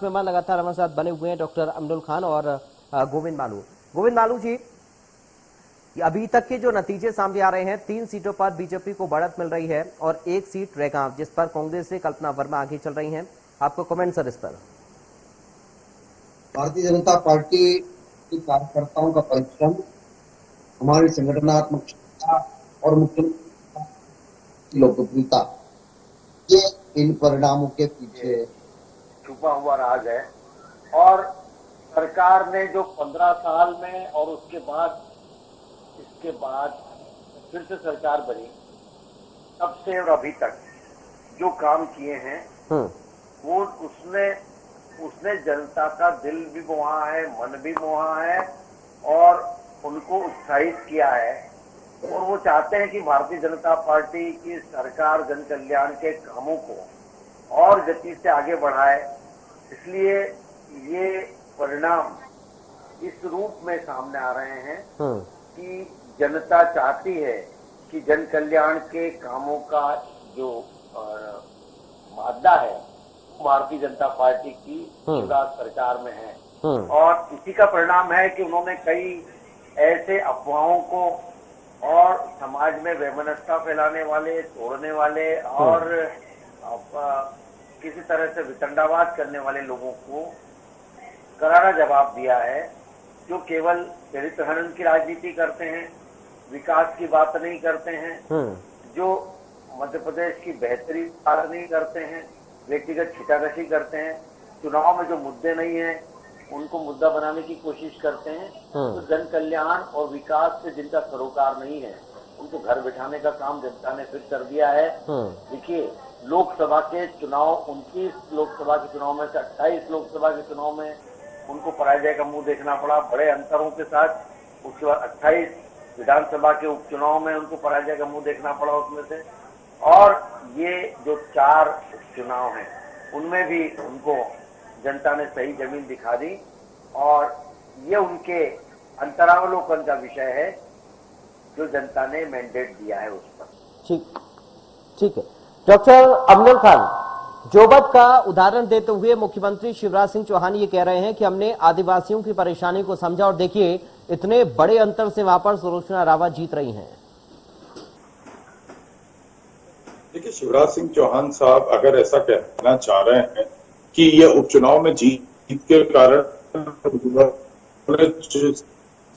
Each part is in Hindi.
मेहमान लगातार हमारे साथ बने हुए हैं डॉक्टर अमनुल खान और गोविंद मालू जी, अभी तक के जो नतीजे सामने आ रहे हैं, 3 सीटों पर बीजेपी को बढ़त मिल रही है और 1 सीट रैगांव जिस पर कांग्रेस से कल्पना वर्मा आगे चल रही हैं। आपको कमेंट सर इस पर। भारतीय जनता पार्टी के कार्यकर्ताओं का परिश्रम, हमारी संगठनात्मक क्षमता और मुख्यमंत्री की लोकप्रियता, ये इन परिणामों के पीछे छुपा हुआ राज है। और सरकार ने जो 15 साल में और इसके बाद फिर से सरकार बनी, तब से और अभी तक जो काम किए हैं वो उसने जनता का दिल भी मोहा है, मन भी मोहा है और उनको उत्साहित किया है। और वो चाहते हैं कि भारतीय जनता पार्टी की सरकार जन कल्याण के कामों को और गति से आगे बढ़ाए। इसलिए ये परिणाम इस रूप में सामने आ रहे हैं कि जनता चाहती है कि जन कल्याण के कामों का जो मादा है भारतीय जनता पार्टी की शिवराज सरकार में है। और इसी का परिणाम है कि उन्होंने कई ऐसे अफवाहों को और समाज में वैमनस्यता फैलाने वाले, तोड़ने वाले और किसी तरह से वितंडावाद करने वाले लोगों को करारा जवाब दिया है, जो केवल चरित्र हनन की राजनीति करते हैं, विकास की बात नहीं करते हैं, जो मध्य प्रदेश की बेहतरी की बात नहीं करते हैं, व्यक्तिगत खींचाकशी करते हैं, चुनाव में जो मुद्दे नहीं है उनको मुद्दा बनाने की कोशिश करते हैं। तो जन कल्याण और विकास से जिनका सरोकार नहीं है उनको घर बिठाने का काम जनता ने फिर कर दिया है। देखिए, लोकसभा के चुनाव 29 लोकसभा के चुनाव में से 28 लोकसभा के चुनाव में उनको पराजय का मुंह देखना पड़ा बड़े अंतरों के साथ। उसके बाद 28 विधानसभा के उपचुनाव में उनको पराजय का मुंह देखना पड़ा उसमें से। और ये जो 4 चुनाव हैं उनमें भी उनको जनता ने सही जमीन दिखा दी और ये उनके अंतरावलोकन का विषय है जो जनता ने मैंडेट दिया है उस पर। ठीक है। डॉक्टर अमनुल खान, जोबत का उदाहरण देते हुए मुख्यमंत्री शिवराज सिंह चौहान ये कह रहे हैं कि हमने आदिवासियों की परेशानी को समझा और देखिए इतने बड़े अंतर से वहां पर सुलोचना रावत जीत रही हैं। देखिए, शिवराज सिंह चौहान साहब अगर ऐसा कहना चाह रहे हैं कि ये उपचुनाव में जीत के कारण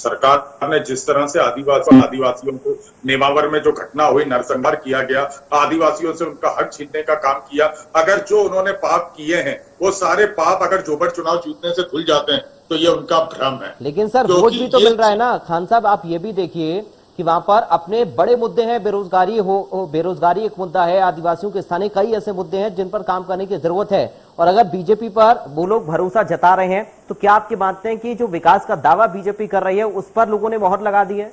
सरकार ने जिस तरह से आदिवासियों को नेमावर में जो घटना हुई, नरसंहार किया गया, आदिवासियों से उनका हक छीनने का काम किया, अगर जो उन्होंने पाप किए हैं वो सारे पाप अगर जोबट चुनाव जीतने से धुल जाते हैं तो ये उनका भ्रम है। लेकिन सर वोट भी तो मिल रहा है ना खान साहब। आप ये भी देखिए कि वहां पर अपने बड़े मुद्दे हैं, बेरोजगारी एक मुद्दा है, आदिवासियों के स्थानीय कई ऐसे मुद्दे हैं जिन पर काम करने की जरूरत है। और अगर बीजेपी पर वो लोग भरोसा जता रहे हैं तो क्या आपके मानते हैं कि जो विकास का दावा बीजेपी कर रही है उस पर लोगों ने मोहर लगा दी है?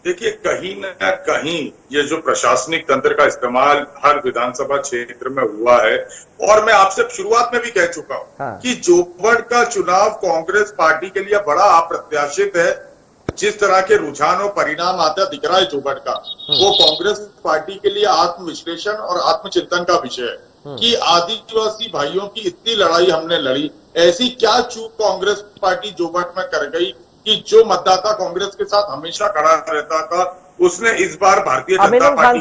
देखिए, कहीं न कहीं ये जो प्रशासनिक तंत्र का इस्तेमाल हर विधानसभा क्षेत्र में हुआ है, और मैं आपसे शुरुआत में भी कह चुका हूं कि जोबट का चुनाव कांग्रेस पार्टी के लिए बड़ा अप्रत्याशित है। जिस तरह के रुझान और परिणाम आता दिख रहा है जोबट का, वो कांग्रेस पार्टी के लिए आत्मविश्लेषण और आत्मचिंतन का विषय है कि आदिवासी भाइयों की इतनी लड़ाई हमने लड़ी, ऐसी क्या चूक कांग्रेस पार्टी जोबट में कर गई कि जो मतदाता कांग्रेस के साथ हमेशा खड़ा रहता था उसने इस बार भारतीय जनता पार्टी